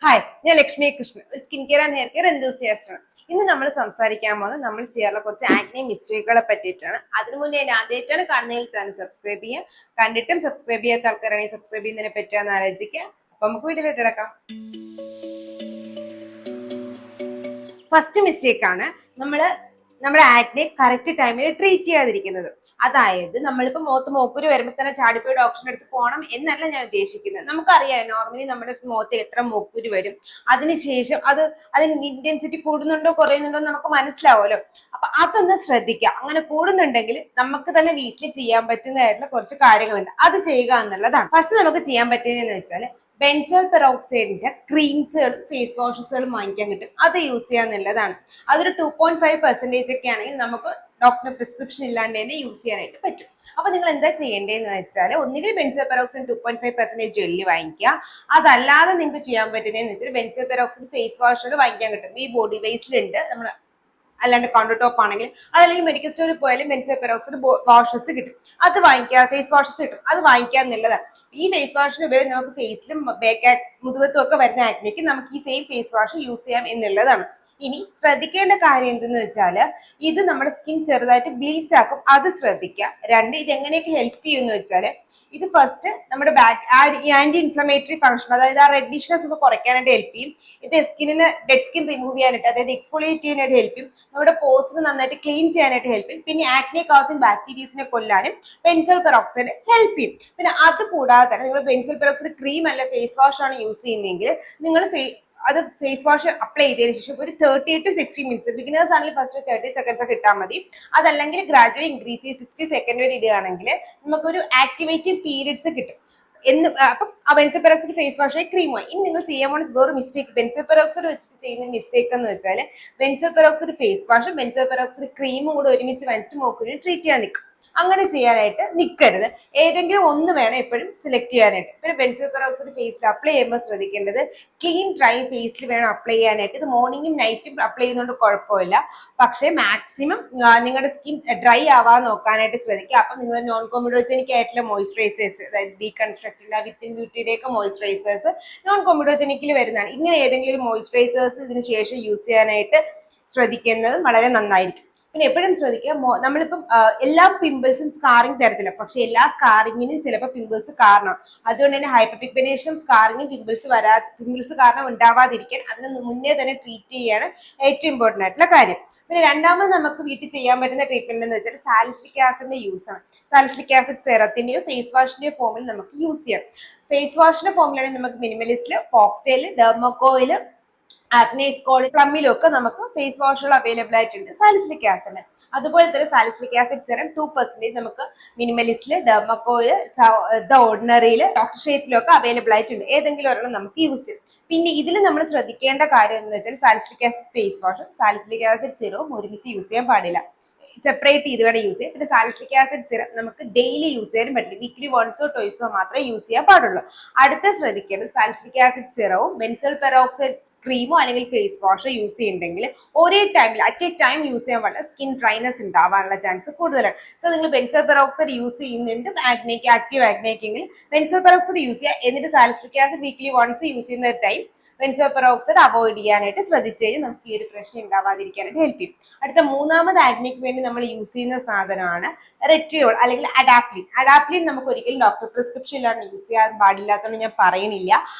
Hi, ഞാൻ ലക്ഷ്മി കൃഷ്ണൻ, ഒരു skin care and hair care enthusiast ആണ്. ഇന്ന് നമ്മൾ സംസാരിക്കാൻ പോകുന്നത് നമ്മൾ ചെയ്യാറുള്ള കുറച്ച് ആക്നെ മിസ്റ്റേക്കുകളെ പറ്റിയിട്ടാണ്. അതിനു മുന്നേ ഞാൻ ആദ്യമായിട്ടാണ് കാണുന്നതിൽ ചാനൽ സബ്സ്ക്രൈബ് ചെയ്യുക. കണ്ടിട്ടും സബ്സ്ക്രൈബ് ചെയ്യാത്ത ആൾക്കാരാണെങ്കിൽ സബ്സ്ക്രൈബ് ചെയ്യുന്നതിനെ പറ്റിയാന്ന് ആലോചിക്കുക. അപ്പൊ നമുക്ക് വീട്ടിലോട്ട് കിടക്കാം. ഫസ്റ്റ് മിസ്റ്റേക്ക് ആണ് നമ്മുടെ ആക്നെ കറക്റ്റ് ടൈമിൽ ട്രീറ്റ് ചെയ്യാതിരിക്കുന്നത്. അതായത് നമ്മളിപ്പോ മോക്കുരു വരുമ്പോൾ തന്നെ ചാടിപ്പോയി ഡോക്ടറിന്റെ അടുത്ത് പോകണം എന്നല്ല ഞാൻ ഉദ്ദേശിക്കുന്നത്. നമുക്കറിയാം നോർമലി നമ്മുടെ മുഖത്ത് എത്ര മോക്കുരു വരും, അതിനുശേഷം അതിന് ഇന്റൻസിറ്റി കൂടുന്നുണ്ടോ കുറയുന്നുണ്ടോ നമുക്ക് മനസ്സിലാവുമല്ലോ. അപ്പൊ അതൊന്ന് ശ്രദ്ധിക്കുക. അങ്ങനെ കൂടുന്നുണ്ടെങ്കിൽ നമുക്ക് തന്നെ വീട്ടിൽ ചെയ്യാൻ പറ്റുന്നതായിട്ടുള്ള കുറച്ച് കാര്യങ്ങളുണ്ട്, അത് ചെയ്യുക എന്നുള്ളതാണ്. ഫസ്റ്റ് നമുക്ക് ചെയ്യാൻ പറ്റുന്നതെന്ന് വെച്ചാൽ ബെൻസോൾ പെറോക്സൈഡിന്റെ ക്രീംസുകളും ഫേസ് വാഷസുകളും വാങ്ങിക്കാൻ കിട്ടും. അത് യൂസ് ചെയ്യാന്നുള്ളതാണ്. അതൊരു 2.5% ഒക്കെ ആണെങ്കിൽ നമുക്ക് ഡോക്ടറിന്റെ പ്രിസ്ക്രിപ്ഷൻ ഇല്ലാണ്ട് തന്നെ യൂസ് ചെയ്യാനായിട്ട് പറ്റും. അപ്പൊ നിങ്ങൾ എന്താ ചെയ്യേണ്ടതെന്ന് വെച്ചാൽ ഒന്നുകിൽ ബെൻസോൾ പെറോക്സൈഡ് 2.5% ജെല്ലി വാങ്ങിക്കുക. അതല്ലാതെ നിങ്ങൾക്ക് ചെയ്യാൻ പറ്റുന്നതെന്ന് വെച്ചാൽ ബെൻസോൾ പെറോക്സൈഡ് ഫേസ് വാഷുകൾ വാങ്ങിക്കാൻ കിട്ടും. ഈ ബോഡി വേസിലുണ്ട്, നമ്മൾ അല്ലാണ്ട് കൗണ്ടർ ടോപ്പ് ആണെങ്കിൽ അതല്ലെങ്കിൽ മെഡിക്കൽ സ്റ്റോറിൽ പോയാലും ബെൻസോൾ പെറോക്സൈഡ് വാഷസ് കിട്ടും, അത് വാങ്ങിക്കുക. ഫേസ് വാഷസ് കിട്ടും, അത് വാങ്ങിക്കുക എന്നുള്ളതാണ്. ഈ ഫേസ് വാഷിന് ഉപയോഗം നമുക്ക് ഫേസിലും മുതുകത്തും ഒക്കെ വരുന്ന ആക്നെക്ക് നമുക്ക് ഈ സെയിം ഫേസ് വാഷ് യൂസ് ചെയ്യാം എന്നുള്ളതാണ്. ഇനി ശ്രദ്ധിക്കേണ്ട കാര്യം എന്തെന്ന് വെച്ചാല് ഇത് നമ്മുടെ സ്കിൻ ചെറുതായിട്ട് ബ്ലീച്ച് ആക്കും, അത് ശ്രദ്ധിക്കുക. രണ്ട്, ഇത് എങ്ങനെയൊക്കെ ഹെൽപ്പ് ചെയ്യുമെന്ന് വെച്ചാല് ഇത് ഫസ്റ്റ് നമ്മുടെ ആന്റി ഇൻഫ്ലമേറ്ററി ഫംഗ്ഷൻ, അതായത് ആ റെഡിഷ്നെസ് ഒന്ന് കുറയ്ക്കാനായിട്ട് ഹെൽപ്പ് ചെയ്യും. ഇത് സ്കിന്നിന് ഡെഡ് സ്കിൻ റിമൂവ് ചെയ്യാനായിട്ട്, അതായത് എക്സ്ഫോളിയേറ്റ് ചെയ്യാനായിട്ട് ഹെൽപ്പ് ചെയ്യും. നമ്മുടെ പോസിന് നന്നായിട്ട് ക്ലീൻ ചെയ്യാനായിട്ട് ഹെൽപ്പ് ചെയ്യും. പിന്നെ ആക്നെ കോസിംഗ് ബാക്ടീരിയസിനെ കൊല്ലാനും ബെൻസോൾ പെറോക്സൈഡ് ഹെൽപ്പ് ചെയ്യും. പിന്നെ അത് കൂടാതെ തന്നെ നിങ്ങൾ ബെൻസോൾ പെറോക്സൈഡ് ക്രീം അല്ല ഫേസ് വാഷ് ആണ് യൂസ് ചെയ്യുന്നതെങ്കിൽ നിങ്ങൾ അത് ഫേസ് വാഷ് അപ്ലൈ ചെയ്തതിനു ശേഷം ഒരു 30 to 60 മിനിറ്റ്സ്, ബിഗിനേഴ്സ് ആണെങ്കിൽ ഫസ്റ്റ് 30 seconds ഒക്കെ ഇട്ടാൽ മതി. അതല്ലെങ്കിൽ ഗ്രാജുവലി ഇൻക്രീസ് ചെയ്ത് 60 സെക്കൻഡ് വരെ ഇടുകയാണെങ്കിൽ നമുക്കൊരു ആക്ടിവേറ്റിംഗ് പീരിയഡ്സ് കിട്ടും. അപ്പം ബെൻസോൾ പെറോക്സൈഡ് ഫേസ് വാഷായി ക്രീമായി. ഇനി നിങ്ങൾ ചെയ്യാൻ പോകുന്ന വേറെ മിസ്റ്റേക്ക്, ബെൻസോൾ പെറോക്സൈഡ് വെച്ചിട്ട് ചെയ്യുന്ന മിസ്റ്റേക്ക് എന്ന് വെച്ചാൽ benzoyl peroxide face വാഷും benzoyl peroxide ക്രീമും കൂടെ ഒരുമിച്ച് വാങ്ങിച്ചിട്ട് മോക്കുരു ട്രീറ്റ് ചെയ്യാൻ നിൽക്കും. അങ്ങനെ ചെയ്യാനായിട്ട് നിൽക്കരുത്. ഏതെങ്കിലും ഒന്ന് വേണം എപ്പോഴും സെലക്ട് ചെയ്യാനായിട്ട്. പിന്നെ ബെൻസോൾ പെറോക്സൈഡ് ഫേസിൽ അപ്ലൈ ചെയ്യുമ്പോൾ ശ്രദ്ധിക്കേണ്ടത് ക്ലീൻ ഡ്രൈ ഫേസിൽ വേണം അപ്ലൈ ചെയ്യാനായിട്ട്. ഇത് മോർണിംഗും നൈറ്റും അപ്ലൈ ചെയ്യുന്നതുകൊണ്ട് കുഴപ്പമില്ല, പക്ഷേ മാക്സിമം നിങ്ങളുടെ സ്കിൻ ഡ്രൈ ആവാൻ നോക്കാനായിട്ട് ശ്രദ്ധിക്കുക. അപ്പം നിങ്ങൾ നോൺ കോമിഡോജനിക് ആയിട്ടുള്ള മോയ്സ്ചറൈസേഴ്സ്, അതായത് ഡീകൺസ്ട്രക്റ്റില്ല വിത്തിൻ ബ്യൂട്ടിയുടെ ഒക്കെ മോയ്സ്ചറൈസേഴ്സ് നോൺ കോമിഡോജനിക്കിൽ വരുന്നതാണ്. ഇങ്ങനെ ഏതെങ്കിലും മോയ്സ്ചറൈസേഴ്സ് ഇതിന് ശേഷം യൂസ് ചെയ്യാനായിട്ട് ശ്രദ്ധിക്കുന്നത് വളരെ നന്നായിരിക്കും. പിന്നെ എപ്പോഴും ശ്രദ്ധിക്കുക, നമ്മളിപ്പം എല്ലാ പിമ്പിൾസും സ്കാറിങ് തരത്തില്ല, പക്ഷെ എല്ലാ സ്കാറിങ്ങിനും ചിലപ്പോൾ പിമ്പിൾസ് കാരണം. അതുകൊണ്ട് തന്നെ ഹൈപ്പർ പിഗ്മെന്റേഷനും സ്കാറിങ്ങും പിമ്പിൾസ് കാരണം ഉണ്ടാവാതിരിക്കാൻ അതിന് മുന്നേ തന്നെ ട്രീറ്റ് ചെയ്യാണ് ഏറ്റവും ഇമ്പോർട്ടൻ്റ് ആയിട്ടുള്ള കാര്യം. പിന്നെ രണ്ടാമത് നമുക്ക് വീട്ടിൽ ചെയ്യാൻ പറ്റുന്ന ട്രീറ്റ്മെന്റ് എന്ന് വെച്ചാൽ സാലിസിലിക് ആസിഡിന്റെ യൂസ് ആണ്. സാലിസിലിക് ആസിഡ് സെറത്തിന്റെയോ ഫേസ് വാഷിന്റെയോ ഫോമിൽ നമുക്ക് യൂസ് ചെയ്യാം. ഫേസ് വാഷിന്റെ ഫോമിലാണെങ്കിൽ നമുക്ക് മിനിമലിസ്റ്റില്, ഫോക്സ്റ്റൈല്, ഡെർമോക്കോയില്, ആപ്നേസ്കോൾ, പ്ലമ്മിലൊക്കെ നമുക്ക് ഫേസ് വാഷുകൾ അവൈലബിൾ ആയിട്ടുണ്ട് സാലിസിലിക് ആസിഡ്. അതുപോലെ തന്നെ സാലിസിലിക് ആസിഡ് സെറം 2% നമുക്ക് മിനിമലിസ്റ്റില്, ഡെർമക്കോയില്, ദ ഓർഡിനറിയില്, ഡോക്ടർ ഷേത്തിലൊക്കെ അവൈലബിൾ ആയിട്ടുണ്ട്. ഏതെങ്കിലും ഒരെണ്ണം നമുക്ക് യൂസ് ചെയ്യാം. പിന്നെ ഇതിൽ നമ്മൾ ശ്രദ്ധിക്കേണ്ട കാര്യം എന്ന് വെച്ചാൽ സാലിസിലിക് ആസിഡ് ഫേസ് വാഷും സാലിസിലിക് ആസിഡ് സെറവും ഒരുമിച്ച് യൂസ് ചെയ്യാൻ പാടില്ല, സെപ്പറേറ്റ് ചെയ്ത് വേണം യൂസ് ചെയ്യാം. പിന്നെ സാലിസിലിക് ആസിഡ് സിറം നമുക്ക് ഡെയിലി യൂസ് ചെയ്യാനും പറ്റില്ല, വീക്ക്ലി വൺസോ ടോയ്സോ മാത്രമേ യൂസ് ചെയ്യാൻ പാടുള്ളൂ. അടുത്ത ശ്രദ്ധിക്കേണ്ടത് സാലിസിലിക് ആസിഡ് സിറവും ബെൻസോൾ പെറോക്സൈഡ് ക്രീമോ അല്ലെങ്കിൽ ഫേസ് വാഷോ യൂസ് ചെയ്യുന്നുണ്ടെങ്കിൽ ഒരേ ടൈമിൽ അറ്റ് എ ടൈം യൂസ് ചെയ്യാൻ പാടില്ല, സ്കിൻ ഡ്രൈനസ് ഉണ്ടാവാനുള്ള ചാൻസ് കൂടുതലാണ്. സോ നിങ്ങൾ ബെൻസോൾ പെറോക്സൈഡ് യൂസ് ചെയ്യുന്നുണ്ട് ആക്റ്റീവ് ആക്നെക്കെങ്കിൽ ബെൻസോൾ പെറോക്സൈഡ് യൂസ് ചെയ്യുക. എന്നിട്ട് salicylic acid weekly once use ചെയ്യുന്ന ടൈം ബെൻസോൾ പെറോക്സൈഡ് അവോയ്ഡ് ചെയ്യാനായിട്ട് ശ്രദ്ധിച്ചു കഴിഞ്ഞാൽ നമുക്ക് ഈ ഒരു പ്രശ്നം ഉണ്ടാവാതിരിക്കാനായിട്ട് ഹെൽപ്പ് ചെയ്യും. അടുത്ത മൂന്നാമത് ആക്നെക്ക് വേണ്ടി നമ്മൾ യൂസ് ചെയ്യുന്ന സാധനമാണ് റെറ്റിനോൾ അല്ലെങ്കിൽ അഡാപ്ലിൻ. അഡാപ്ലിൻ നമുക്ക് ഒരിക്കലും ഡോക്ടർ പ്രിസ്ക്രിപ്ഷൻ ഇല്ലാണ്ട് യൂസ് ചെയ്യാൻ പാടില്ലാത്തതുകൊണ്ട് ഞാൻ പറയുന്നില്ല.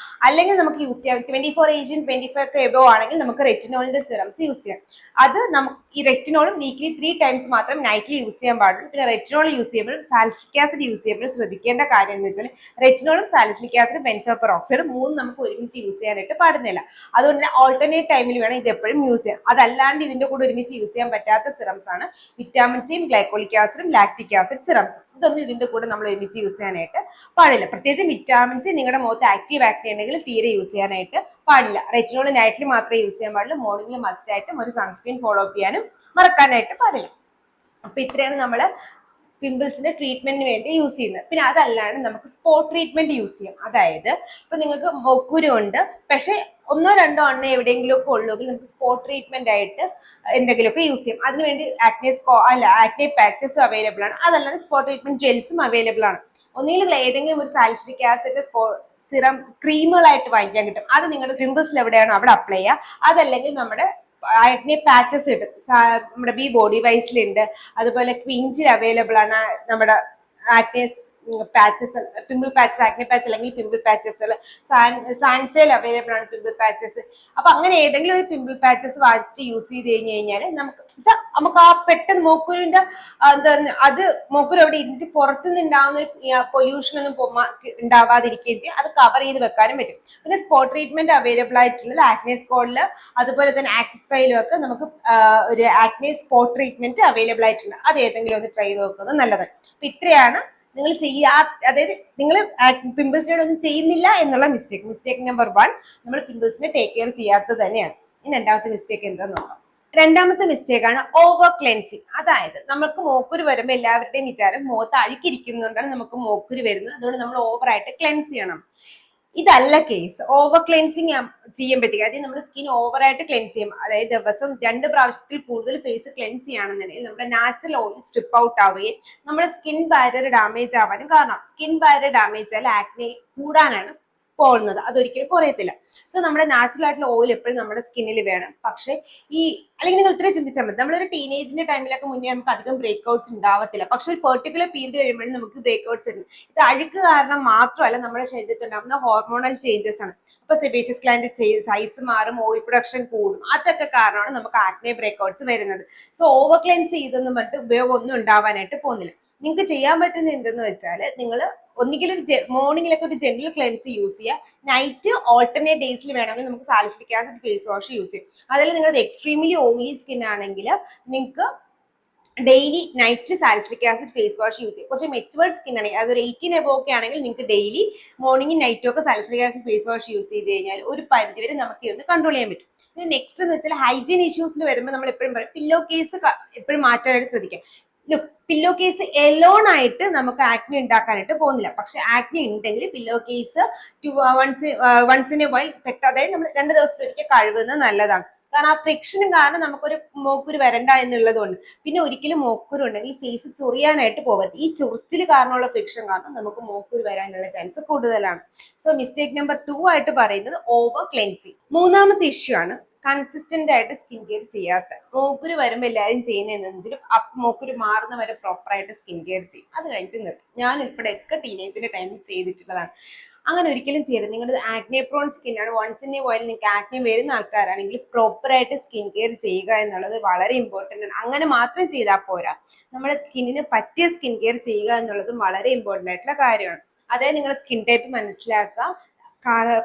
അല്ലെങ്കിൽ നമുക്ക് യൂസ് ചെയ്യാം 24 ഏജ് 25 ഒക്കെ എബോ ആണെങ്കിൽ നമുക്ക് റെറ്റിനോളിന്റെ സിറംസ് യൂസ് ചെയ്യാം. അത് നമുക്ക് ഈ റെറ്റിനോളും വീക്ക്ലി 3 ടൈംസ് മാത്രം നൈറ്റ്ലി യൂസ് ചെയ്യാൻ പാടുള്ളൂ. പിന്നെ റെറ്റിനോൾ യൂസ് ചെയ്യുമ്പോഴും സാലിസിലിക് ആസിഡ് യൂസ് ചെയ്യുമ്പോഴും ശ്രദ്ധിക്കേണ്ട കാര്യം എന്ന് വെച്ചാൽ റെറ്റിനോളും സാലിസിലിക് ആസിഡും ബെൻസോൾ പെറോക്സൈഡും മൂന്നും നമുക്ക് ഒരുമിച്ച് യൂസ് ചെയ്യാനായിട്ട് പാടുന്നില്ല. അതുകൊണ്ട് തന്നെ ഓൾട്ടർനേറ്റ് ടൈമിൽ വേണം ഇത് എപ്പോഴും യൂസ് ചെയ്യാം. അതല്ലാണ്ട് ഇതിന്റെ കൂടെ ഒരുമിച്ച് യൂസ് ചെയ്യാൻ പറ്റാത്ത സിറംസ് ആണ് വിറ്റാമിൻ സിയും ഗ്ലൈക്കോളിക് ആസിഡും ലാക്ടിക് ആസിഡ് സിറംസ്. ഇതൊന്നും ഇതിന്റെ കൂടെ നമ്മൾ ഒരുമിച്ച് യൂസ് ചെയ്യാനായിട്ട് പാടില്ല. പ്രത്യേകിച്ച് വിറ്റാമിൻ സി നിങ്ങളുടെ മുഖത്ത് ആക്റ്റീവ് ആക്നെ ഉണ്ടെങ്കിൽ തീരെ യൂസ് ചെയ്യാനായിട്ട് പാടില്ല. റെറ്റിനോൾ നൈറ്റിൽ മാത്രമേ യൂസ് ചെയ്യാൻ പാടുള്ളൂ. മോർണിംഗിൽ മസ്റ്റ് ആയിട്ടും ഒരു സൺസ്ക്രീൻ ഫോളോ അപ്പ് ചെയ്യാനും മറക്കാനായിട്ട് പാടില്ല. അപ്പൊ ഇത്രയാണ് നമ്മള് പിമ്പിൾസിന്റെ ട്രീറ്റ്മെന്റിന് വേണ്ടി യൂസ് ചെയ്യുന്നത്. പിന്നെ അതല്ലാണ്ട് നമുക്ക് സ്പോട്ട് ട്രീറ്റ്മെന്റ് യൂസ് ചെയ്യാം. അതായത് ഇപ്പൊ നിങ്ങൾക്ക് മൊക്കുരു ഉണ്ട്, പക്ഷെ ഒന്നോ രണ്ടോ എണ്ണ എവിടെയെങ്കിലും ഒക്കെ ഉള്ളെങ്കിൽ നമുക്ക് സ്പോട്ട് ട്രീറ്റ്മെന്റ് ആയിട്ട് എന്തെങ്കിലുമൊക്കെ യൂസ് ചെയ്യാം. അതിനുവേണ്ടി ആക്നെ പാച്ചസ് അവൈലബിൾ ആണ്. അതല്ലാണ്ട് സ്പോട്ട് ട്രീറ്റ്മെന്റ് ജെൽസും അവൈലബിൾ ആണ്. ഒന്നുകിൽ ഏതെങ്കിലും ഒരു സാലിസിലിക് ആസിഡ് സിറം ക്രീമുകളായിട്ട് വാങ്ങിക്കാൻ കിട്ടും. അത് നിങ്ങളുടെ പിമ്പിൾസിൽ എവിടെയാണോ അവിടെ അപ്ലൈ ചെയ്യുക. അതല്ലെങ്കിൽ നമ്മുടെ ആക്നെ പാച്ചസ് കിട്ടും. നമ്മുടെ ബി ബോഡി വൈസിലുണ്ട്, അതുപോലെ ക്വിഞ്ചിൽ അവൈലബിൾ ആണ് നമ്മുടെ acne patches, pimple patches, acne patch അല്ലെങ്കിൽ പിമ്പിൾ പാച്ചസ്, സാൻഫേൽ അവൈലബിൾ ആണ് പിമ്പിൾ പാച്ചസ്. അപ്പൊ അങ്ങനെ ഏതെങ്കിലും ഒരു പിമ്പിൾ പാച്ചസ് വാങ്ങിച്ചിട്ട് യൂസ് ചെയ്ത് കഴിഞ്ഞാൽ നമുക്ക് ആ പെട്ടെന്ന് മോക്കൂരിന്റെ അത് മോക്കൂര് അവിടെ ഇരുന്നിട്ട് പുറത്തുനിന്ന് ഉണ്ടാകുന്ന ഒരു പൊല്യൂഷൻ ഒന്നും ഉണ്ടാവാതിരിക്കുകയും ചെയ്യും, അത് കവർ ചെയ്ത് വെക്കാനും പറ്റും. പിന്നെ സ്പോട്ട് ട്രീറ്റ്മെന്റ് അവൈലബിൾ ആയിട്ടുള്ളത് ആക്നെ സ്കോളില് അതുപോലെ തന്നെ ആക്സിസ് ഫൈലും ഒക്കെ നമുക്ക് ഒരു ആക്നെ സ്പോട്ട് ട്രീറ്റ്മെന്റ് അവൈലബിൾ ആയിട്ടുണ്ട്. അത് ഏതെങ്കിലും ഒന്ന് ട്രൈ ചെയ്ത് നോക്കുന്നത് നല്ലതാണ്. അപ്പൊ ഇത്രയാണ് നിങ്ങൾ അതായത് നിങ്ങൾ പിമ്പിൾസിനോട് ഒന്നും ചെയ്യുന്നില്ല എന്നുള്ള മിസ്റ്റേക്ക് നമ്പർ 1, നമ്മൾ പിമ്പിൾസിനെ ടേക്ക് കെയർ ചെയ്യാത്തത് തന്നെയാണ്. ഇനി രണ്ടാമത്തെ മിസ്റ്റേക്ക് എന്താന്ന് നോക്കാം. രണ്ടാമത്തെ മിസ്റ്റേക്ക് ആണ് ഓവർ ക്ലെൻസിങ്. അതായത് നമുക്ക് മോക്കുരു വരുമ്പോൾ എല്ലാവരുടെയും വിചാരം മുഖത്ത് അഴുക്കിരിക്കുന്നതുകൊണ്ടാണ് നമുക്ക് മോക്കുരു വരുന്നത്, അതുകൊണ്ട് നമ്മൾ ഓവറായിട്ട് ക്ലെൻസ് ചെയ്യണം. ഇതല്ല കേസ്. ഓവർ ക്ലെൻസിങ് ചെയ്യാൻ പറ്റില്ല. അതായത് നമ്മുടെ സ്കിൻ ഓവറായിട്ട് ക്ലെൻസ് ചെയ്യും. അതായത് ദിവസം 2 പ്രാവശ്യത്തിൽ കൂടുതൽ ഫേസ് ക്ലെൻസ് ചെയ്യുകയാണെന്നുണ്ടെങ്കിൽ നമ്മുടെ നാച്ചുറൽ ഓയിൽ സ്ട്രിപ്പ് ഔട്ട് ആവുകയും നമ്മുടെ സ്കിൻ ബാരിയർ ഡാമേജ് ആവാനും കാരണം. സ്കിൻ ബാരിയർ ഡാമേജ് ആയാൽ ആക്നെ കൂടാനാണ് പോകുന്നത്, അതൊരിക്കലും കുറയത്തില്ല. സോ നമ്മുടെ നാച്ചുറൽ ആയിട്ടുള്ള ഓയിൽ എപ്പോഴും നമ്മുടെ സ്കിന്നിൽ വേണം. പക്ഷെ അല്ലെങ്കിൽ നിങ്ങൾ ഇത്രയും ചിന്തിച്ചാൽ മതി, നമ്മളൊരു ടീനേജിന്റെ ടൈമിലൊക്കെ മുന്നേ നമുക്ക് അധികം ബ്രേക്ക് ഔട്ട്സ് ഉണ്ടാവത്തില്ല. പക്ഷെ ഒരു പെർട്ടിക്കുലർ പീരീഡ് കഴിയുമ്പോഴും നമുക്ക് ബ്രേക്ക് ഔട്ട്സ് വരുന്നു. ഇത് അഴുക്ക് കാരണം മാത്രമല്ല, നമ്മുടെ ശരീരത്തിൽ ഉണ്ടാകുന്ന ഹോർമോണൽ ചേഞ്ചസ് ആണ്. അപ്പൊ സെബേഷ്യസ് ഗ്ലാൻഡ് സൈസ് മാറും, ഓയിൽ പ്രൊഡക്ഷൻ കൂടും, അതൊക്കെ കാരണമാണ് നമുക്ക് ആക്നെ ബ്രേക്ക് ഔട്ട്സ് വരുന്നത്. സോ ഓവർ ക്ലെൻസ് ചെയ്തെന്ന് പറഞ്ഞിട്ട് ഉപയോഗം ഒന്നും ഉണ്ടാവാനായിട്ട് പോകുന്നില്ല. നിങ്ങൾക്ക് ചെയ്യാൻ പറ്റുന്ന എന്തെന്ന് വെച്ചാൽ നിങ്ങൾ ഒന്നുകിൽ ഒരു മോർണിംഗിലൊക്കെ ഒരു ജനറൽ ക്ലെൻസ് യൂസ് ചെയ്യുക. നൈറ്റ് ഓൾട്ടർനേറ്റ് ഡേയ്സിൽ വേണമെങ്കിൽ നമുക്ക് salicylic acid face wash use ചെയ്യും. അതിൽ നിങ്ങളുടെ എക്സ്ട്രീംലി ഓയിലി സ്കിൻ ആണെങ്കിൽ നിങ്ങൾക്ക് ഡെയിലി നൈറ്റിൽ salicylic acid face wash use ചെയ്യും. കുറച്ച് മെച്ചുവേർഡ് സ്കിൻ ആണെങ്കിൽ അതൊരു 18 എബോ ഒക്കെ ആണെങ്കിൽ നിങ്ങൾക്ക് ഡെയിലി മോർണിംഗും നൈറ്റും ഒക്കെ salicylic acid face wash use ചെയ്ത് കഴിഞ്ഞാൽ ഒരു പരിധിവരെ നമുക്ക് ഇതൊന്ന് കൺട്രോൾ ചെയ്യാൻ പറ്റും. പിന്നെ നെക്സ്റ്റ് എന്ന് വെച്ചാൽ ഹൈജീൻ ഇഷ്യൂസിൽ വരുമ്പോൾ നമ്മൾ എപ്പോഴും പറയും പില്ലോ കേസ് എപ്പോഴും മാറ്റാനായിട്ട് ശ്രദ്ധിക്കാം. പില്ലോ കേസ് എലോൺ ആയിട്ട് നമുക്ക് ആക്നെ ഉണ്ടാക്കാനായിട്ട് പോകുന്നില്ല. പക്ഷെ ആക്നെ ഉണ്ടെങ്കിൽ pillow case once in a while അതായത് നമ്മൾ 2 ദിവസത്തിലൊരിക്കൽ കഴുകുന്നത് നല്ലതാണ്. കാരണം ആ ഫ്രിക്ഷനും കാരണം നമുക്കൊരു മോക്കുരു വരണ്ട എന്നുള്ളതുകൊണ്ട്. പിന്നെ ഒരിക്കലും മോക്കുരു ഉണ്ടെങ്കിൽ ഫേസ് ചൊറിയാനായിട്ട് പോകരുത്. ഈ ചൊറിച്ചിൽ കാരണമുള്ള ഫ്രിക്ഷൻ കാരണം നമുക്ക് മോക്കുരു വരാനുള്ള ചാൻസ് കൂടുതലാണ്. സോ മിസ്റ്റേക്ക് നമ്പർ 2 ആയിട്ട് പറയുന്നത് ഓവർ ക്ലെൻസിങ്. മൂന്നാമത്തെ ഇഷ്യൂ ആണ് കൺസിസ്റ്റന്റ് ആയിട്ട് സ്കിൻ കെയർ ചെയ്യാത്ത. മോക്കുരു വരുമ്പോൾ എല്ലാവരും ചെയ്യുന്നതെങ്കിലും മോക്കുരു മാറുന്ന വരെ പ്രോപ്പറായിട്ട് സ്കിൻ കെയർ ചെയ്യും, അത് കഴിഞ്ഞിട്ട് നിർത്തും. ഞാൻ ഉൾപ്പെടെയൊക്കെ ടീനേജിന്റെ ടൈമിൽ ചെയ്തിട്ടുള്ളതാണ്. അങ്ങനെ ഒരിക്കലും ചെയ്യരുത്. നിങ്ങളുടെ ആക്നെ പ്രോൺ സ്കിൻ ആണ്, വൺസ് ഇൻ എ വൈൽ നിങ്ങൾക്ക് ആക്നെ വരുന്ന ആൾക്കാരാണെങ്കിൽ പ്രോപ്പറായിട്ട് സ്കിൻ കെയർ ചെയ്യുക എന്നുള്ളത് വളരെ ഇമ്പോർട്ടൻ്റ് ആണ്. അങ്ങനെ മാത്രം ചെയ്താൽ പോരാ, നമ്മുടെ സ്കിന്നിന് പറ്റിയ സ്കിൻ കെയർ ചെയ്യുക എന്നുള്ളതും വളരെ ഇമ്പോർട്ടൻ്റ് ആയിട്ടുള്ള കാര്യമാണ്. അതായത് നിങ്ങളുടെ സ്കിൻ ടൈപ്പ് മനസ്സിലാക്കുക,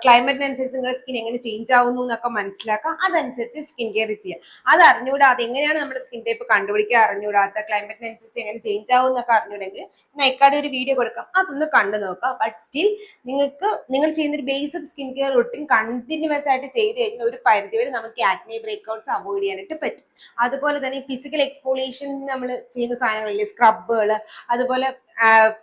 ക്ലൈമറ്റിനനുസരിച്ച് നിങ്ങളുടെ സ്കിൻ എങ്ങനെ ചേഞ്ച് ആവുന്നു എന്നൊക്കെ മനസ്സിലാക്കുക, അതനുസരിച്ച് സ്കിൻ കെയർ ചെയ്യുക. അത് അറിഞ്ഞുകൂടാ, അതെങ്ങനെയാണ് നമ്മുടെ സ്കിൻ ടൈപ്പ് കണ്ടുപിടിക്കുക അറിഞ്ഞുകൂടാത്ത, ക്ലൈമറ്റിനനുസരിച്ച് എങ്ങനെ ചേഞ്ച് ആവും എന്നൊക്കെ അറിഞ്ഞൂടെങ്കിൽ നൈക്കാടെ ഒരു വീഡിയോ കൊടുക്കാം, അതൊന്ന് കണ്ടു നോക്കാം. ബട്ട് സ്റ്റിൽ നിങ്ങൾ ചെയ്യുന്ന ഒരു basic skin care routine continuous ആയിട്ട് ചെയ്ത് കഴിഞ്ഞാൽ ഒരു പരിധിവരെ നമുക്ക് ആക്നെ ബ്രേക്ക്ഔട്ട്സ് അവോയ്ഡ് ചെയ്യാനായിട്ട് പറ്റും. അതുപോലെ തന്നെ ഫിസിക്കൽ എക്സ്പോളിയേഷൻ നമ്മൾ ചെയ്യുന്ന സാധനങ്ങളില്ലേ, സ്ക്രബുകൾ, അതുപോലെ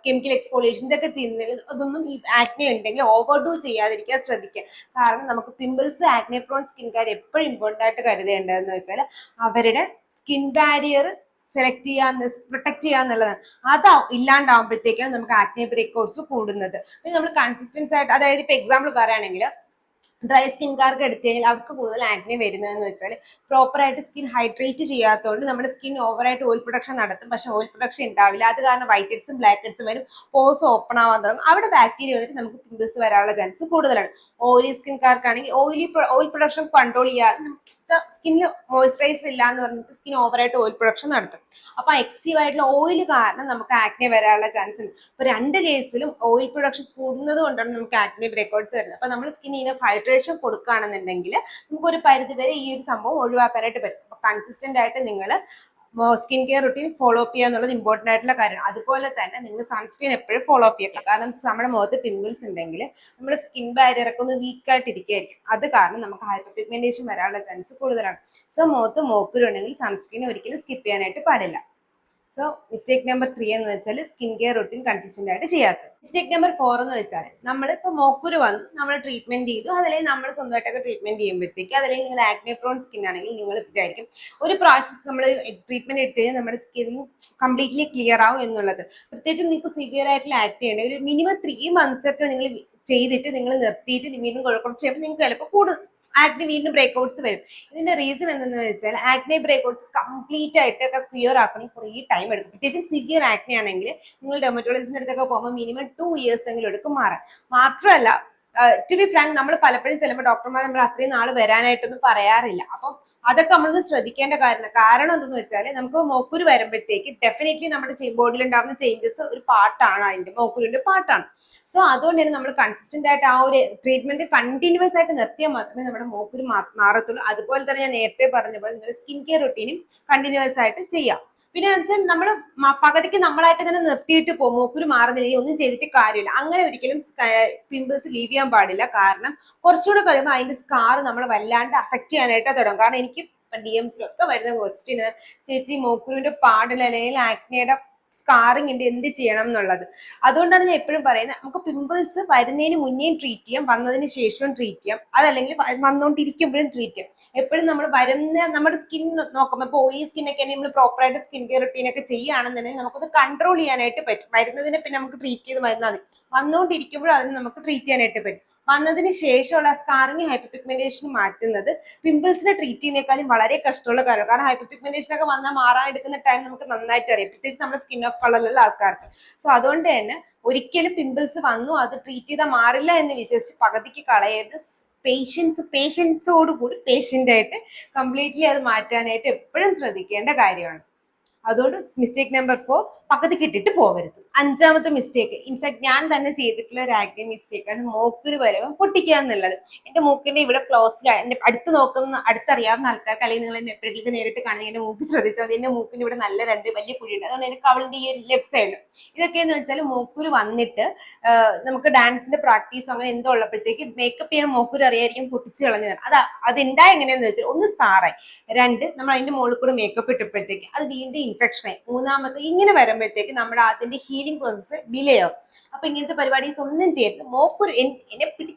കെമിക്കൽ എക്സ്പോളിയേഷൻ, ഇതൊക്കെ ചെയ്യുന്നതിൽ അതൊന്നും ഈ ആക്നെ ഉണ്ടെങ്കിൽ ഓവർഡു ചെയ്യാതിരിക്കാൻ ശ്രദ്ധിക്കുക. കാരണം നമുക്ക് പിമ്പിൾസ്, ആക്നെ പ്രോൺ സ്കിൻകാർ എപ്പോഴും ഇമ്പോർട്ടൻ്റ് ആയിട്ട് കരുതേണ്ടതെന്ന് വെച്ചാൽ അവരുടെ സ്കിൻ ബാരിയർ സെലക്ട് ചെയ്യാന്ന് പ്രൊട്ടക്ട് ചെയ്യാന്നുള്ളതാണ്. അത് ഇല്ലാണ്ടാവുമ്പോഴത്തേക്കാണ് നമുക്ക് ആക്നെ ബ്രേക്ക്ഔട്ട്സ് കൂടുന്നത്. പിന്നെ നമ്മൾ കൺസിസ്റ്റൻസ് ആയിട്ട്, അതായത് ഇപ്പൊ എക്സാമ്പിൾ പറയുകയാണെങ്കിൽ ഡ്രൈ സ്കിൻകാർക്ക് എടുത്തു കഴിഞ്ഞാൽ അവർക്ക് കൂടുതൽ ആക്നെ വരുന്നതെന്ന് വെച്ചാൽ പ്രോപ്പറായിട്ട് സ്കിൻ ഹൈഡ്രേറ്റ് ചെയ്യാത്തതുകൊണ്ട് നമ്മുടെ സ്കിൻ ഓവറായിട്ട് ഓയിൽ പ്രൊഡക്ഷൻ നടത്തും, പക്ഷെ ഓയിൽ പ്രൊഡക്ഷൻ ഉണ്ടാവില്ല. അത് കാരണം വൈറ്റ് ഹെഡ്സും ബ്ലാക്ക് ഹെഡ്സും വരും, പോസ് ഓപ്പൺ ആവാൻ തുടങ്ങും. അവിടെ ബാക്ടീരിയ വന്നിട്ട് നമുക്ക് പിമ്പിൾസ് വരാനുള്ള ചാൻസ് കൂടുതലാണ്. ഓയിലി സ്കിൻകാർക്കാണെങ്കിൽ ഓയിൽ പ്രൊഡക്ഷൻ കൺട്രോൾ ചെയ്യാതെ സ്കിന്നിൽ മോയ്സ്ചറൈസർ ഇല്ല എന്ന് പറഞ്ഞിട്ട് സ്കിൻ ഓവറായിട്ട് ഓയിൽ പ്രൊഡക്ഷൻ നടത്തും. അപ്പൊ എക്സീവ് ആയിട്ടുള്ള ഓയിൽ കാരണം നമുക്ക് ആക്നെ വരാനുള്ള ചാൻസ് ഉണ്ട്. അപ്പൊ 2 കേസിലും ഓയിൽ പ്രൊഡക്ഷൻ കൂടുന്നത് കൊണ്ടാണ് നമുക്ക് ആക്നെ ബ്രേക്ക്ഔട്ട്സ് വരുന്നത്. അപ്പൊ നമ്മൾ സ്കിന്നിന് ഹൈഡ്രേഷൻ കൊടുക്കുകയാണെന്നുണ്ടെങ്കിൽ നമുക്ക് ഒരു പരിധി വരെ ഈ ഒരു സംഭവം ഒഴിവാക്കാനായിട്ട് പറ്റും. അപ്പൊ കൺസിസ്റ്റന്റ് ആയിട്ട് നിങ്ങൾ skin care routine follow up ചെയ്യുക എന്നുള്ളത് ഇമ്പോർട്ടൻ്റ് ആയിട്ടുള്ള കാര്യമാണ്. അതുപോലെ തന്നെ നിങ്ങൾ സൺസ്ക്രീൻ എപ്പോഴും ഫോളോ അപ്പ് ചെയ്യുക. കാരണം നമ്മുടെ മുഖത്ത് പിമ്പിൾസ് ഉണ്ടെങ്കിൽ നമ്മുടെ സ്കിൻ ബാരിയർ ഒക്കെ ഒന്ന് വീക്ക് ആയിട്ട് ഇരിക്കുകയായിരിക്കും. അത് കാരണം നമുക്ക് ഹൈപ്പർ പിഗ്മെന്റേഷൻ വരാനുള്ള ചാൻസ് കൂടുതലാണ്. സോ മുഖത്ത് മോക്കുരു ഉണ്ടെങ്കിൽ സൺസ്ക്രീൻ ഒരിക്കലും സ്കിപ്പ് ചെയ്യാനായിട്ട് പാടില്ല. സോ മിസ്റ്റേക്ക് നമ്പർ 3 എന്ന് വെച്ചാൽ സ്കിൻ കെയർ റൂട്ടീൻ കൺസിസ്റ്റന്റ് ആയിട്ട് ചെയ്യാത്തത്. മിസ്റ്റേക്ക് നമ്പർ 4 എന്ന് വെച്ചാൽ നമ്മളിപ്പോൾ മോക്കുരു വന്നു, നമ്മൾ ട്രീറ്റ്മെന്റ് ചെയ്തു, അതല്ലെങ്കിൽ നമ്മൾ സ്വന്തമായിട്ടൊക്കെ ട്രീറ്റ്മെന്റ് ചെയ്യുമ്പോഴത്തേക്ക്, അതല്ലെങ്കിൽ നിങ്ങൾ ആക്നെ പ്രോൺ സ്കിൻ ആണെങ്കിൽ നിങ്ങൾ വിചാരിക്കും ഒരു പ്രാവശ്യം നമ്മൾ ട്രീറ്റ്മെന്റ് എടുത്തു കഴിഞ്ഞാൽ നമ്മുടെ സ്കിൻ കംപ്ലീറ്റ്ലി ക്ലിയർ ആവും എന്നുള്ളത്. പ്രത്യേകിച്ചും നിങ്ങൾക്ക് സിവിയർ ആയിട്ടുള്ള ആക്നെ ഉണ്ടെങ്കിൽ ഒരു മിനിമം 3 months ഒക്കെ നിങ്ങൾ ചെയ്തിട്ട് നിങ്ങൾ നിർത്തിയിട്ട് വീണ്ടും കുറച്ച് ചെയ്യുമ്പോൾ നിങ്ങൾക്ക് ചിലപ്പോൾ കൂടുതൽ ആക്നെ വീണ്ടും ബ്രേക്ക്ഔട്ട്സ് വരും. ഇതിന്റെ റീസൺ എന്തെന്ന് വെച്ചാൽ ആക്നെ ബ്രേക്ക്ഔട്ട്സ് കംപ്ലീറ്റ് ആയിട്ടൊക്കെ ക്ലിയർ ആക്കണമെങ്കിൽ കുറേ ടൈം എടുക്കും. പ്രത്യേകിച്ചും സിവിയർ ആക്നെ ആണെങ്കിൽ നിങ്ങൾ ഡെർമറ്റോളജിസ്റ്റിന്റെ അടുത്തൊക്കെ പോകുമ്പോൾ മിനിമം 2 years എങ്കിലും എടുക്കും മാറാൻ. മാത്രമല്ല ടു ബി ഫ്രാങ്ക് നമ്മൾ പലപ്പോഴും ചിലപ്പോൾ ഡോക്ടർമാർ നമ്മൾ അത്രയും നാൾ വരാനായിട്ടൊന്നും പറയാറില്ല. അപ്പം അതൊക്കെ നമ്മളൊന്ന് ശ്രദ്ധിക്കേണ്ട കാരണം എന്തെന്ന് വെച്ചാൽ നമുക്ക് മോക്കുരു വരുമ്പോഴത്തേക്ക് ഡെഫിനറ്റ്ലി നമ്മുടെ ബോഡിയിൽ ഉണ്ടാകുന്ന ചേഞ്ചസ് ഒരു പാർട്ടാണ്, അതിന്റെ മോക്കുരുവിന്റെ പാർട്ടാണ്. സോ അതുകൊണ്ട് തന്നെ നമ്മൾ കൺസിസ്റ്റന്റ് ആയിട്ട് ആ ഒരു ട്രീറ്റ്മെന്റ് കണ്ടിന്യൂസ് ആയിട്ട് നിർത്തിയാൽ മാത്രമേ നമ്മുടെ മോക്കുരു മാറത്തുള്ളൂ. അതുപോലെ തന്നെ ഞാൻ നേരത്തെ പറഞ്ഞ പോലെ നിങ്ങളുടെ സ്കിൻ കെയർ റൊട്ടീനും കണ്ടിന്യൂസ് ആയിട്ട് ചെയ്യാം. പിന്നെ വെച്ചാൽ നമ്മൾ പകുതിക്ക് നമ്മളായിട്ട് തന്നെ നിർത്തിയിട്ട് പോകും, മൂക്കുരു മാറുന്നില്ല, ഒന്നും ചെയ്തിട്ട് കാര്യമില്ല. അങ്ങനെ ഒരിക്കലും പിമ്പിൾസ് ലീവ് ചെയ്യാൻ പാടില്ല. കാരണം കുറച്ചുകൂടെ കഴിയുമ്പോൾ അതിന്റെ സ്കാർ നമ്മൾ വല്ലാണ്ട് അഫക്ട് ചെയ്യാനായിട്ട് തുടങ്ങും. കാരണം എനിക്ക് DMസിലൊക്കെ വരുന്ന ക്വസ്റ്റ്യന്, ചേച്ചി മൂക്കുരുവിന്റെ പാടിൽ അല്ലെങ്കിൽ ആക്നെയുടെ സ്കാറിങ് ഉണ്ട്, എന്ത് ചെയ്യണം എന്നുള്ളത്. അതുകൊണ്ടാണ് ഞാൻ എപ്പോഴും പറയുന്നത്, നമുക്ക് പിമ്പിൾസ് വരുന്നതിന് മുന്നേയും ട്രീറ്റ് ചെയ്യാം, വന്നതിന് ശേഷവും ട്രീറ്റ് ചെയ്യാം, അതല്ലെങ്കിൽ വന്നുകൊണ്ടിരിക്കുമ്പോഴും ട്രീറ്റ് ചെയ്യാം. എപ്പോഴും നമ്മൾ വരുന്ന നമ്മുടെ സ്കിൻ നോക്കുമ്പോൾ ഇപ്പോൾ ഓയിലി സ്കിന്നൊക്കെ നമ്മൾ പ്രോപ്പറായിട്ട് സ്കിൻ കെയർ റൊട്ടീൻ ഒക്കെ ചെയ്യുകയാണെന്നുണ്ടെങ്കിൽ നമുക്കത് കൺട്രോൾ ചെയ്യാനായിട്ട് പറ്റും. വരുന്നതിനെ പിന്നെ നമുക്ക് ട്രീറ്റ് ചെയ്ത് മരുന്നാൽ മതി, വന്നുകൊണ്ടിരിക്കുമ്പോഴും അതിന് നമുക്ക് ട്രീറ്റ് ചെയ്യാനായിട്ട് പറ്റും. വന്നതിന് ശേഷമുള്ള സ്കാറിങ് ഹൈപ്പർ പിഗ്മെന്റേഷൻ മാറ്റുന്നത് പിമ്പിൾസിനെ ട്രീറ്റ് ചെയ്യുന്നേക്കാളും വളരെ കഷ്ടമുള്ള കാര്യമാണ്. കാരണം ഹൈപ്പർ പിഗ്മെന്റേഷൻ ഒക്കെ വന്നാൽ മാറാൻ എടുക്കുന്ന ടൈം നമുക്ക് നന്നായിട്ട് അറിയാം, പ്രത്യേകിച്ച് നമ്മുടെ സ്കിൻ ഓഫ് കളറിലുള്ള ആൾക്കാർക്ക്. സോ അതുകൊണ്ട് തന്നെ ഒരിക്കലും പിമ്പിൾസ് വന്നു അത് ട്രീറ്റ് ചെയ്താൽ മാറില്ല എന്ന് വിശ്വസിച്ച് പകുതിക്ക് കളയരുത്. പേഷ്യൻസോടുകൂടി പേഷ്യൻ്റായിട്ട് കംപ്ലീറ്റ്ലി അത് മാറ്റാനായിട്ട് എപ്പോഴും ശ്രദ്ധിക്കേണ്ട കാര്യമാണ്. അതുകൊണ്ട് മിസ്റ്റേക്ക് നമ്പർ 4, പകുതിക്ക് ഇട്ടിട്ട് പോകരുത്. 5ാമത്തെ മിസ്റ്റേക്ക്, ഇൻഫാക്ട് ഞാൻ തന്നെ ചെയ്തിട്ടുള്ള ഒരു ആക്നെ മിസ്റ്റേക്കാണ് മൂക്കൊരു വരവും പൊട്ടിക്കുക എന്നുള്ളത്. എന്റെ മൂക്കിന്റെ ഇവിടെ ക്ലോസിലാണ്, എന്റെ അടുത്തറിയാവുന്ന ആൾക്കാർക്ക്, അല്ലെങ്കിൽ നിങ്ങൾ എന്നെ എപ്പോഴെങ്കിലും നേരിട്ട് കാണുന്ന എന്റെ മൂക്ക് ശ്രദ്ധിച്ചാൽ മതി. എന്റെ മൂക്കിന്റെ ഇവിടെ നല്ല 2 വലിയ കുഴിയുണ്ട്, അതുകൊണ്ട് എനിക്ക് അവളുടെ ഈ ലെഫ്റ്റ് സൈഡിൽ ഇതൊക്കെയെന്ന് വെച്ചാൽ മൂക്കുരു വന്നിട്ട് നമുക്ക് ഡാൻസിന്റെ പ്രാക്ടീസ് അങ്ങനെ എന്തോ ഉള്ളപ്പോഴത്തേക്ക് മേക്കപ്പ് ചെയ്യാൻ മൂക്കുരു അറിയായിരിക്കും പൊട്ടിച്ച് കളഞ്ഞതാണ്. അതുണ്ടായ എങ്ങനെയാന്ന് വെച്ചാൽ, ഒന്ന് സ്കാറായി, 2 നമ്മൾ അതിന്റെ മുകളിൽ കൂടെ മേക്കപ്പ് ഇട്ടപ്പോഴത്തേക്ക് അത് വീണ്ടും ഇൻഫെക്ഷനായി, 3ാമത്തെ ഇങ്ങനെ വരുമ്പോഴത്തേക്ക് നമ്മുടെ അതിന്റെ ഹീലിംഗ് പ്രോസസ്സ് ഡിലേ ആവും. അപ്പൊ ഇങ്ങനത്തെ പരിപാടീസ് ഒന്നും ചെയ്യരുത്. മോക്കുരു എന്നെ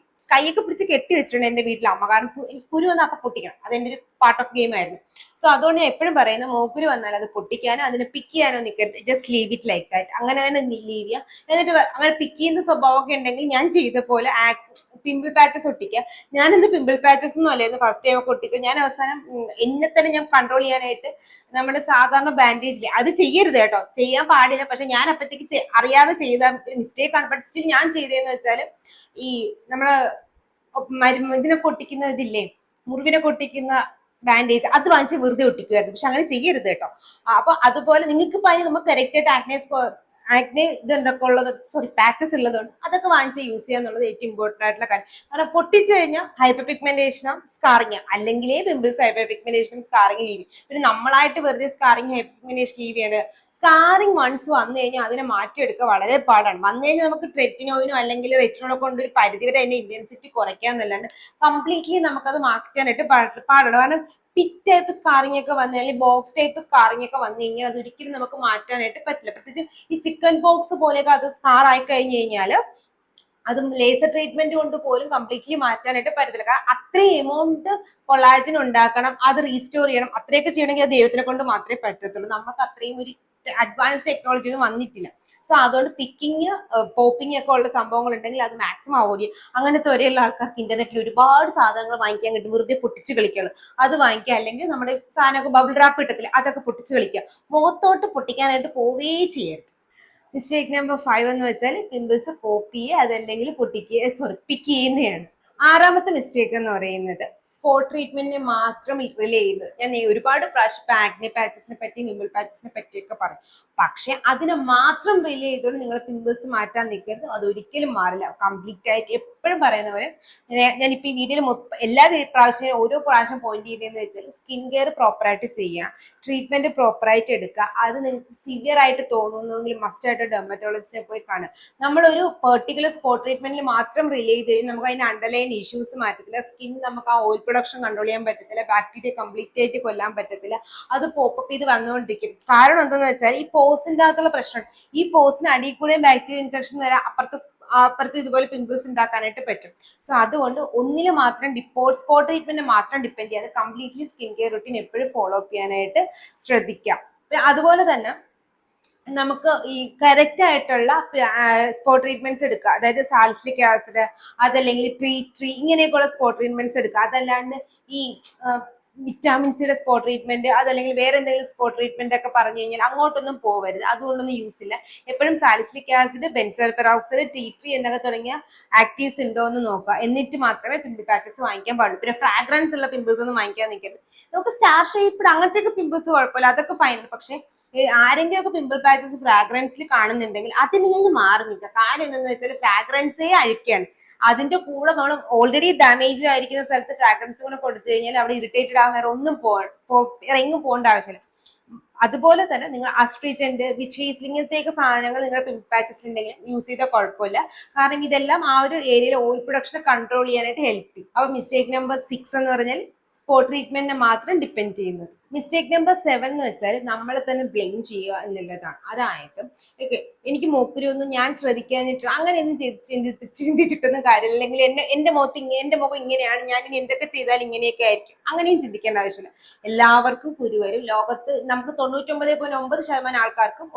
കൈയൊക്കെ പിടിച്ച് കെട്ടി വെച്ചിട്ടുണ്ട് എന്റെ വീട്ടിലെ അമ്മ, കാരണം എനിക്ക് കുരു വന്നാൽ അപ്പൊ പൊട്ടിക്കണം, അതെന്റെ ഒരു പാർട്ട് ഓഫ് ഗെയിം ആയിരുന്നു. സോ അതുകൊണ്ട് ഞാൻ എപ്പോഴും പറയുന്നത്, മോക്കുരു വന്നാൽ അത് പൊട്ടിക്കാനോ അതിനെ പിക്ക് ചെയ്യാനോ നിൽക്കരുത്, just leave it like that, അങ്ങനെ തന്നെ ലീവ് ചെയ്യുക. എന്നിട്ട് അങ്ങനെ പിക്ക് ചെയ്യുന്ന സ്വഭാവമൊക്കെ ഉണ്ടെങ്കിൽ ഞാൻ ചെയ്ത പോലെ പിമ്പിൾ പാച്ചസ് ഒട്ടിക്കുക. ഞാനിന്ന് പിമ്പിൾ പാച്ചസ് ഒന്നും അല്ലായിരുന്നു ഫസ്റ്റ് ടൈം ഒക്കെ ഒട്ടിച്ചത്. ഞാൻ അവസാനം എന്നെ തന്നെ ഞാൻ കൺട്രോൾ ചെയ്യാനായിട്ട് നമ്മുടെ സാധാരണ ബാൻഡേജില്, അത് ചെയ്യരുത് കേട്ടോ, ചെയ്യാൻ പാടില്ല, പക്ഷെ ഞാൻ അപ്പഴത്തേക്ക് അറിയാതെ ചെയ്ത ഒരു മിസ്റ്റേക്ക് ആണ്. ബട്ട് സ്റ്റിൽ ഞാൻ ചെയ്തതെന്ന് വെച്ചാൽ, ഈ നമ്മള് ഇതിനെ പൊട്ടിക്കുന്ന ഇതില്ലേ, മുറിവിനെ പൊട്ടിക്കുന്ന ബാൻഡേജ്, അത് വാങ്ങിച്ച് വെറുതെ ഒട്ടിക്കുമായിരുന്നു. പക്ഷെ അങ്ങനെ ചെയ്യരുത് കേട്ടോ. അപ്പൊ അതുപോലെ നിങ്ങൾക്ക് നമുക്ക് കറക്റ്റ് ആയിട്ട് ആക്നെ ഇതൊക്കെ ഉള്ളത്, പാച്ചസ് ഉള്ളതുകൊണ്ട് അതൊക്കെ വാങ്ങിച്ച് യൂസ് ചെയ്യുക എന്നുള്ളത് ഏറ്റവും ഇമ്പോർട്ടന്റ് ആയിട്ടുള്ള കാര്യം. കാരണം പൊട്ടിച്ചു കഴിഞ്ഞാൽ ഹൈപ്പർ പിഗ്മെന്റേഷനും സ്കാറിങ്, അല്ലെങ്കിലേ പിമ്പിൾസ് ഹൈപ്പർ പിഗ്മെന്റേഷനും സ്കാറിങ് ലീവ്. പിന്നെ നമ്മളായിട്ട് വെറുതെ സ്കാറിങ് ഹൈപ്പർ പിഗ്മെന്റേഷൻ ലീവ് ചെയ്യേണ്ടത്. സ്കാറിങ് വൺസ് വന്നു കഴിഞ്ഞാൽ അതിനെ മാറ്റിയെടുക്കുക വളരെ പാടാണ്. വന്നു കഴിഞ്ഞാൽ നമുക്ക് ട്രെറ്റിനോയിനോ അല്ലെങ്കിൽ റെറ്റിനോളോ കൊണ്ട് ഒരു പരിധിവരെ അതിന്റെ ഇന്റൻസിറ്റി കുറയ്ക്കാന്നല്ലാണ്ട് കംപ്ലീറ്റ്ലി നമുക്കത് മാറ്റാനായിട്ട് പാടാണ്. കാരണം പിറ്റ് ടൈപ്പ് സ്കാറിംഗ് ഒക്കെ വന്നു അല്ലെങ്കിൽ ബോക്സ് ടൈപ്പ് സ്കാറിംഗ് ഒക്കെ വന്നു കഴിഞ്ഞാൽ അതൊരിക്കലും നമുക്ക് മാറ്റാനായിട്ട് പറ്റില്ല. പ്രത്യേകിച്ച് ഈ ചിക്കൻ ബോക്സ് പോലെയൊക്കെ അത് സ്കാർ ആയി കഴിഞ്ഞു കഴിഞ്ഞാൽ അതും ലേസർ ട്രീറ്റ്മെന്റ് കൊണ്ട് പോലും കംപ്ലീറ്റ്ലി മാറ്റാനായിട്ട് പറ്റത്തില്ല. കാരണം അത്രയും എമൗണ്ട് കൊളാജൻ ഉണ്ടാക്കണം, അത് റീസ്റ്റോർ ചെയ്യണം, അത്രയൊക്കെ ചെയ്യണമെങ്കിൽ അത് ദൈവത്തിനെ കൊണ്ട് മാത്രമേ പറ്റത്തുള്ളൂ. നമുക്ക് അത്രയും ഒരു അഡ്വാൻസ് ടെക്നോളജി ഒന്നും വന്നിട്ടില്ല. സോ അതുകൊണ്ട് പിക്കിങ് പോപ്പിംഗ് ഒക്കെ ഉള്ള സംഭവങ്ങൾ ഉണ്ടെങ്കിൽ അത് മാക്സിമം അവോയ്ഡ് ചെയ്യും. അങ്ങനത്തെ ഒരേയുള്ള ആൾക്കാർക്ക് ഇന്റർനെറ്റിൽ ഒരുപാട് സാധനങ്ങൾ വാങ്ങിക്കാൻ കിട്ടും, വെറുതെ പൊട്ടിച്ച് കളിക്കണം, അത് വാങ്ങിക്കുക. അല്ലെങ്കിൽ നമ്മുടെ സാധനമൊക്കെ ബബിൾ റാപ്പ് ഇട്ടത്തില്ല, അതൊക്കെ പൊട്ടിച്ച് കളിക്കുക. മുഖത്തോട്ട് പൊട്ടിക്കാനായിട്ട് പോവേ ചെയ്യരുത്. മിസ്റ്റേക്ക് നമ്പർ 5 എന്ന് വെച്ചാൽ പിമ്പിൾസ് പോപ്പ് ചെയ്യുക, അതല്ലെങ്കിൽ പിക്ക് ചെയ്യുന്നതാണ്. 6ാമത്തെ മിസ്റ്റേക്ക് എന്ന് പറയുന്നത് സ്പോട്ട് ട്രീറ്റ്മെന്റിനെ മാത്രം റിലേ ചെയ്യുന്നത്. ഞാൻ ഒരുപാട് പ്രാവശ്യം ആക്നെ പാച്ചസിനെ പറ്റി പിമ്പിൾ പാച്ചസിനെ പറ്റിയൊക്കെ പറയും. പക്ഷെ അതിനെ മാത്രം റിലേ ചെയ്തുകൊണ്ട് നിങ്ങൾ പിമ്പിൾസ് മാറ്റാൻ നിൽക്കരുത്, അത് ഒരിക്കലും മാറില്ല. കംപ്ലീറ്റ് ആയിട്ട് എപ്പോഴും പറയുന്ന പോലെ ഞാനിപ്പോ ഈ വീഡിയോയിൽ എല്ലാ ഓരോ പ്രാവശ്യം പോയിന്റ് ചെയ്തതെന്ന് വെച്ചാൽ, സ്കിൻ കെയർ പ്രോപ്പറായിട്ട് ചെയ്യുക, ട്രീറ്റ്മെന്റ് പ്രോപ്പറായിട്ട് എടുക്കുക. അത് നിങ്ങൾക്ക് സിവിയർ ആയിട്ട് തോന്നുന്നെങ്കിൽ മസ്റ്റ് ആയിട്ട് ഡെർമറ്റോളജിസ്റ്റിനെ പോയി കാണുക. നമ്മളൊരു പെർട്ടിക്കുലർ സ്പോട്ട് ട്രീറ്റ്മെന്റിൽ മാത്രം റിലേ ചെയ്ത് കഴിഞ്ഞാൽ നമുക്ക് അതിന്റെ അണ്ടർലൈൻ ഇഷ്യൂസ് മാറ്റത്തില്ല. സ്കിൻ നമുക്ക് ആ ഓയിൽ പ്രൊഡക്ഷൻ കൺട്രോൾ ചെയ്യാൻ പറ്റത്തില്ല, ബാക്ടീരിയ കംപ്ലീറ്റ് ആയിട്ട് കൊല്ലാൻ പറ്റത്തില്ല, അത് പോപ്പപ്പ് ചെയ്ത് വന്നുകൊണ്ടിരിക്കും. കാരണം എന്തെന്ന് വെച്ചാൽ, ഈ പോസിന്റെ അകത്തുള്ള പ്രശ്നം, ഈ പോസിന് അടിയിൽ കൂടെ ബാക്ടീരിയൽ ഇൻഫെക്ഷൻ വരാൻ അപ്പുറത്ത് ഇതുപോലെ പിമ്പിൾസ് ഉണ്ടാക്കാനായിട്ട് പറ്റും. സോ അതുകൊണ്ട് ഒന്നിന് മാത്രം സ്പോട്ട് ട്രീറ്റ്മെന്റ് മാത്രം ഡിപ്പെൻഡ് ചെയ്യാതെ കംപ്ലീറ്റ്ലി സ്കിൻ കെയർ റൂട്ടീൻ എപ്പോഴും ഫോളോ അപ്പ് ചെയ്യാനായിട്ട് ശ്രദ്ധിക്കാം. അതുപോലെ തന്നെ നമുക്ക് ഈ കറക്റ്റ് ആയിട്ടുള്ള സ്പോട്ട് ട്രീറ്റ്മെന്റ്സ് എടുക്കുക. അതായത് സാലിസിലിക് ആസിഡ്, അതല്ലെങ്കിൽ ട്രീ ഇങ്ങനെയൊക്കെയുള്ള സ്പോട്ട് ട്രീറ്റ്മെന്റ്സ് എടുക്കുക. അതല്ലാണ്ട് ഈ വിറ്റാമിൻ സിയുടെ സ്പോട്ട് ട്രീറ്റ്മെന്റ്, അതല്ലെങ്കിൽ വേറെ എന്തെങ്കിലും സ്പോട്ട് ട്രീറ്റ്മെന്റ് ഒക്കെ പറഞ്ഞു കഴിഞ്ഞാൽ അങ്ങോട്ടൊന്നും പോവരുത്. അതുകൊണ്ടൊന്നും യൂസ് ഇല്ല. എപ്പോഴും salicylic acid, benzoyl peroxide, tea എന്നൊക്കെ തുടങ്ങിയ ആക്റ്റീവ്സ് ഉണ്ടോ എന്ന് നോക്കുക. എന്നിട്ട് മാത്രമേ പിമ്പിൾ പാച്ചസ് വാങ്ങിക്കാൻ പാടുള്ളൂ. പിന്നെ ഫ്രാഗ്രൻസ് ഉള്ള പിമ്പിൾസ് ഒന്നും വാങ്ങിക്കാൻ നിൽക്കരുത്. നമുക്ക് സ്റ്റാർ ഷേപ്ഡ് അങ്ങനത്തെ പിമ്പിൾസ് കുഴപ്പമില്ല, അതൊക്കെ ഫൈൻ. പക്ഷെ ആരെങ്കിലും ഒക്കെ പിമ്പിൾ പാച്ചസ് ഫ്രാഗ്രൻസിൽ കാണുന്നുണ്ടെങ്കിൽ അതിൽ നിന്ന് മാറി നിൽക്കുക. കാര്യം എന്താണെന്ന് വെച്ചാൽ ഫ്രാഗ്രൻസേ അഴിക്കുകയാണ്. അതിന്റെ കൂടെ നമ്മൾ ഓൾറെഡി ഡാമേജ് ആയിരിക്കുന്ന സ്ഥലത്ത് ഫ്രാഗ്രൻസ് കൂടെ കൊടുത്തു കഴിഞ്ഞാൽ അവിടെ ഇറിറ്റേറ്റഡ് ആകാൻ വേറെ ഒന്നും എങ്ങും പോകേണ്ട ആവശ്യമില്ല. അതുപോലെ തന്നെ നിങ്ങൾ അസ്ട്രിജന്റ്, വിച്ച് ഇങ്ങനത്തെയൊക്കെ സാധനങ്ങൾ നിങ്ങളുടെ പിമ്പിൾ പാച്ചസ് ഉണ്ടെങ്കിൽ യൂസ് ചെയ്താൽ കുഴപ്പമില്ല. കാരണം ഇതെല്ലാം ആ ഒരു ഏരിയയിൽ ഓയിൽ പ്രൊഡക്ഷനെ കൺട്രോൾ ചെയ്യാനായിട്ട് ഹെൽപ്പ് ചെയ്യും. അപ്പൊ മിസ്റ്റേക്ക് നമ്പർ 6 എന്ന് പറഞ്ഞാൽ സ്പോട്ട് ട്രീറ്റ്മെന്റിനെ മാത്രം ഡിപ്പെൻഡ് ചെയ്യുന്നത്. മിസ്റ്റേക്ക് നമ്പർ 7 എന്ന് വെച്ചാൽ നമ്മളെ തന്നെ ബ്ലെയിം ചെയ്യുക എന്നുള്ളതാണ്. അതായത് എനിക്ക് മൂക്കുരൊന്നും ഞാൻ ശ്രദ്ധിക്കാഞ്ഞിട്ട് അങ്ങനെയൊന്നും ചിന്തിച്ചിട്ടൊന്നും കാര്യമില്ല. അല്ലെങ്കിൽ എന്റെ മുഖം ഇങ്ങനെയാണ്, ഞാൻ ഇനി എന്തൊക്കെ ചെയ്താൽ ഇങ്ങനെയൊക്കെ ആയിരിക്കും, അങ്ങനെയും ചിന്തിക്കേണ്ട ആവശ്യമില്ല. എല്ലാവർക്കും കുരു വരും. ലോകത്ത് നമുക്ക് 99.9% ആൾക്കാർക്കും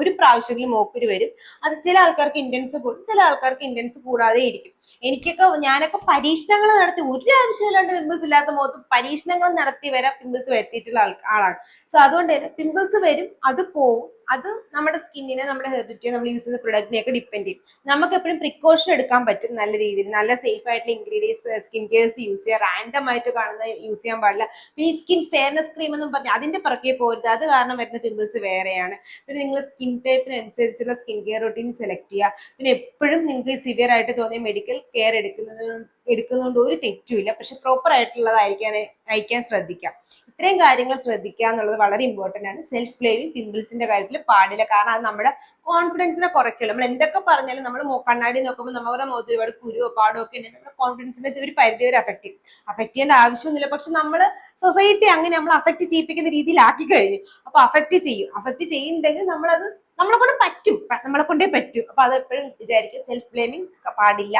ഒരു പ്രാവശ്യമെങ്കിലും മൂക്കുരു വരും. അത് ചില ആൾക്കാർക്ക് ഇന്റൻസ് കൂടും, ചില ആൾക്കാർക്ക് ഇന്റൻസ് കൂടാതെ ഇരിക്കും. ഞാനൊക്കെ പരീക്ഷണങ്ങൾ നടത്തി ഒരു ആവശ്യമില്ലാണ്ട് പിമ്പിൾസ് ഇല്ലാത്ത മുഖത്ത് പരീക്ഷണങ്ങൾ നടത്തി വരെ പിമ്പിൾസ് വരുത്തിയിട്ടുള്ള ആളാണ്. സോ അതുകൊണ്ട് തന്നെ പിമ്പിൾസ് വരും, അത് പോവും. അത് നമ്മുടെ സ്കിന്നിനെ, നമ്മുടെ ഹെറിഡിറ്റിയെ, നമ്മൾ യൂസ് ചെയ്യുന്ന പ്രൊഡക്റ്റിനെയൊക്കെ ഡിപ്പെൻഡ് ചെയ്യും. നമുക്ക് എപ്പോഴും പ്രിക്കോഷൻ എടുക്കാൻ പറ്റും. നല്ല രീതിയിൽ നല്ല സേഫ് ആയിട്ടുള്ള ഇൻഗ്രീഡിയൻസ് സ്കിൻ കെയർസ് യൂസ് ചെയ്യുക. റാൻഡം ആയിട്ട് കാണുന്ന യൂസ് ചെയ്യാൻ പാടില്ല. പിന്നെ ഈ സ്കിൻ ഫെയർനെസ് ക്രീം എന്നും പറഞ്ഞാൽ അതിന്റെ പുറകെ പോരുത്. അത് കാരണം വരുന്ന പിമ്പിൾസ് വേറെയാണ്. പിന്നെ നിങ്ങൾ സ്കിൻ ടൈപ്പിനനുസരിച്ചുള്ള സ്കിൻ കെയർ റൊട്ടീൻ സെലക്ട് ചെയ്യുക. പിന്നെ എപ്പോഴും നിങ്ങൾക്ക് സിവിയർ ആയിട്ട് തോന്നിയ മെഡിക്കൽ കെയർ എടുക്കുന്നതുകൊണ്ട് ഒരു തെറ്റുമില്ല. പക്ഷെ പ്രോപ്പർ അയക്കാൻ ശ്രദ്ധിക്കാം. ഇത്രയും കാര്യങ്ങൾ ശ്രദ്ധിക്കുക എന്നുള്ളത് വളരെ ഇമ്പോർട്ടന്റ് ആണ്. സെൽഫ് ബ്ലെയിമിങ് പിമ്പിൾസിന്റെ കാര്യത്തിൽ പാടില്ല. കാരണം അത് നമ്മുടെ കോൺഫിഡൻസിനെ കുറയ്ക്കില്ല. നമ്മൾ എന്തൊക്കെ പറഞ്ഞാലും നമ്മൾ കണ്ണാടി നോക്കുമ്പോൾ നമ്മുടെ മുഖത്ത് ഒരുപാട് കുരുവോ പാടോ ഒക്കെ ഉണ്ടെങ്കിൽ നമ്മുടെ കോൺഫിഡൻസിനെ ഒരു പരിധി വരെ അഫക്ട് ചെയ്യേണ്ട ആവശ്യമൊന്നുമില്ല. പക്ഷെ നമ്മൾ സൊസൈറ്റി അങ്ങനെ നമ്മൾ അഫക്ട് ചെയ്യിപ്പിക്കുന്ന രീതിയിലാക്കി കഴിഞ്ഞു. അപ്പൊ അഫക്ട് ചെയ്യുന്നുണ്ടെങ്കിൽ നമ്മളെ കൊണ്ട് പറ്റും, നമ്മളെ കൊണ്ടേ പറ്റും. അപ്പൊ അതെപ്പോഴും വിചാരിക്കും, സെൽഫ് ബ്ലെയിമിങ് പാടില്ല.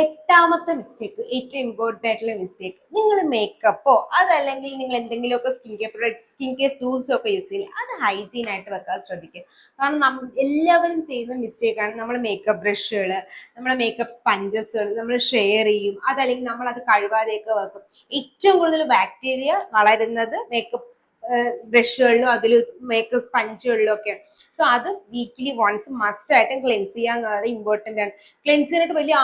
8ാമത്തെ മിസ്റ്റേക്ക്, ഏറ്റവും ഇമ്പോർട്ടന്റ് ആയിട്ടുള്ള മിസ്റ്റേക്ക്, നിങ്ങൾ മേക്കപ്പോ അതല്ലെങ്കിൽ നിങ്ങൾ എന്തെങ്കിലുമൊക്കെ സ്കിൻ കെയർ ടൂൾസോ ഒക്കെ യൂസ് ചെയ്യില്ല, അത് ഹൈജീൻ ആയിട്ട് വെക്കാൻ ശ്രദ്ധിക്കുക. കാരണം എല്ലാവരും ചെയ്യുന്ന മിസ്റ്റേക്കാണ് നമ്മൾ മേക്കപ്പ് ബ്രഷുകൾ, നമ്മുടെ മേക്കപ്പ് സ്പഞ്ചസുകൾ നമ്മൾ ഷെയർ ചെയ്യും. അതല്ലെങ്കിൽ നമ്മൾ അത് കഴുകാതെയൊക്കെ വെക്കും. ഏറ്റവും കൂടുതൽ ബാക്ടീരിയ വളരുന്നത് മേക്കപ്പ് ബ്രഷുകളിലും മേക്കപ്പ് സ്പഞ്ചുകളിലും ഒക്കെയാണ്. സോ അത് വീക്കിലി വൺസ് മസ്റ്റ് ആയിട്ടും ക്ലെൻസ് ചെയ്യാൻ വളരെ ഇമ്പോർട്ടന്റ് ആണ്. ക്ലെൻസിനായിട്ട് വലിയ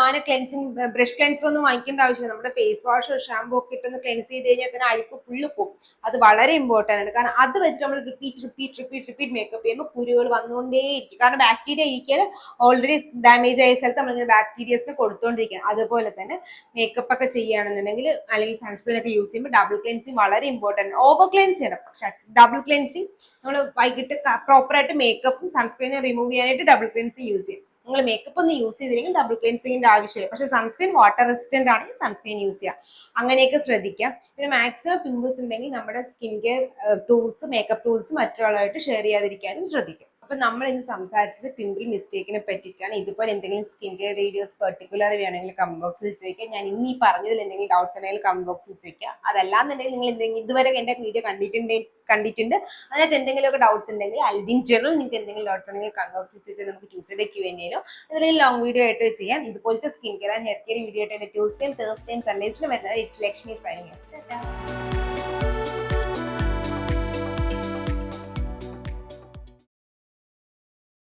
ബ്രഷ് ക്ലെൻസർ ഒന്നും വാങ്ങിക്കേണ്ട ആവശ്യമില്ല. നമ്മുടെ ഫേസ് വാഷോ ഷാമ്പൂ ഒക്കെ ഇട്ടൊന്ന് ക്ലെൻസ് ചെയ്ത് കഴിഞ്ഞാൽ തന്നെ അഴുക്ക് ഫുള്ള് പോകും. അത് വളരെ ഇമ്പോർട്ടന്റ് ആണ്. കാരണം അത് വെച്ചിട്ട് നമ്മൾ റിപ്പീറ്റ് മേക്കപ്പ് ചെയ്യുമ്പോൾ കുരുകൾ വന്നുകൊണ്ടേയിരിക്കും. കാരണം ബാക്ടീരിയ ഇരിക്കാൻ ഓൾറെഡി ഡാമേജ് ആയ സ്ഥലത്ത് നമ്മൾ ബാക്ടീരിയസിനെ കൊടുത്തോണ്ടിരിക്കുകയാണ്. അതുപോലെ തന്നെ മേക്കപ്പ് ഒക്കെ ചെയ്യുകയാണെന്നുണ്ടെങ്കിൽ അല്ലെങ്കിൽ സൺസ്ക്രീൻ ഒക്കെ യൂസ് ചെയ്യുമ്പോൾ ഡബിൾ ക്ലെൻസിങ് വളരെ ഇമ്പോർട്ടന്റ്. ഓവർ ക്ലെൻസ് ചെയ്യണം, പക്ഷെ ഡബിൾ ക്ലെൻസിങ് നമ്മൾ വൈകിട്ട് പ്രോപ്പറായിട്ട് മേക്കപ്പും സൺസ്ക്രീനും റിമൂവ് ചെയ്യാനായിട്ട് ഡബിൾ ക്ലെൻസിങ് യൂസ് ചെയ്യും. നിങ്ങൾ മേക്കപ്പ് ഒന്നും യൂസ് ചെയ്തില്ലെങ്കിൽ ഡബിൾ ക്ലെൻസിങ്ങിന്റെ ആവശ്യമില്ല. പക്ഷെ സൺസ്ക്രീൻ വാട്ടർ റെസിസ്റ്റന്റ് ആണെങ്കിൽ സൺസ്ക്രീൻ യൂസ് ചെയ്യുക. അങ്ങനെയൊക്കെ ശ്രദ്ധിക്കാം. പിന്നെ മാക്സിമം പിമ്പിൾസ് ഉണ്ടെങ്കിൽ നമ്മുടെ skin care tools, makeup tools മറ്റുള്ളവരായിട്ട് ഷെയർ ചെയ്യാതിരിക്കാനും ശ്രദ്ധിക്കും. അപ്പൊ നമ്മൾ ഇന്ന് സംസാരിച്ചത് പിമ്പിൾ മിസ്റ്റേക്കിനെ പറ്റിയിട്ടാണ്. ഇതുപോലെ എന്തെങ്കിലും സ്കിൻ കെയർ വീഡിയോസ് പെർട്ടിക്കുലർ വേണമെങ്കിൽ കമന്റ് ബോക്സിൽ ചോദിക്കുക. ഞാൻ ഇനി പറഞ്ഞതിൽ എന്തെങ്കിലും ഡൗട്ട്സ് ഉണ്ടെങ്കിൽ കമന്റ് ബോക്സിൽ ചോദിക്കുക. അതല്ലാന്നുണ്ടെങ്കിൽ നിങ്ങൾ എന്തെങ്കിലും ഇതുവരെ എന്റെ വീഡിയോ കണ്ടിട്ടുണ്ട് അതിനകത്ത് എന്തെങ്കിലുമൊക്കെ ഡൗട്ട്സ് ഉണ്ടെങ്കിൽ അല്ലെങ്കിൽ ജനറൽ നിങ്ങൾക്ക് എന്തെങ്കിലും ഡൗട്ട്സ് ഉണ്ടെങ്കിൽ കമന്റ് ബോക്സിൽ ചോദിച്ചാൽ നമുക്ക് ട്യൂസ്ഡേ Q&A അതിൽ ലോങ് വീഡിയോ ആയിട്ട് ചെയ്യാം. ഇതുപോലത്തെ skin care and hair care video ആയിട്ട് ട്യൂസ്ഡേയും തേഴ്സ്ഡേയും സൺഡേസിലും വരുന്നത്. It's Lakshmi signing off.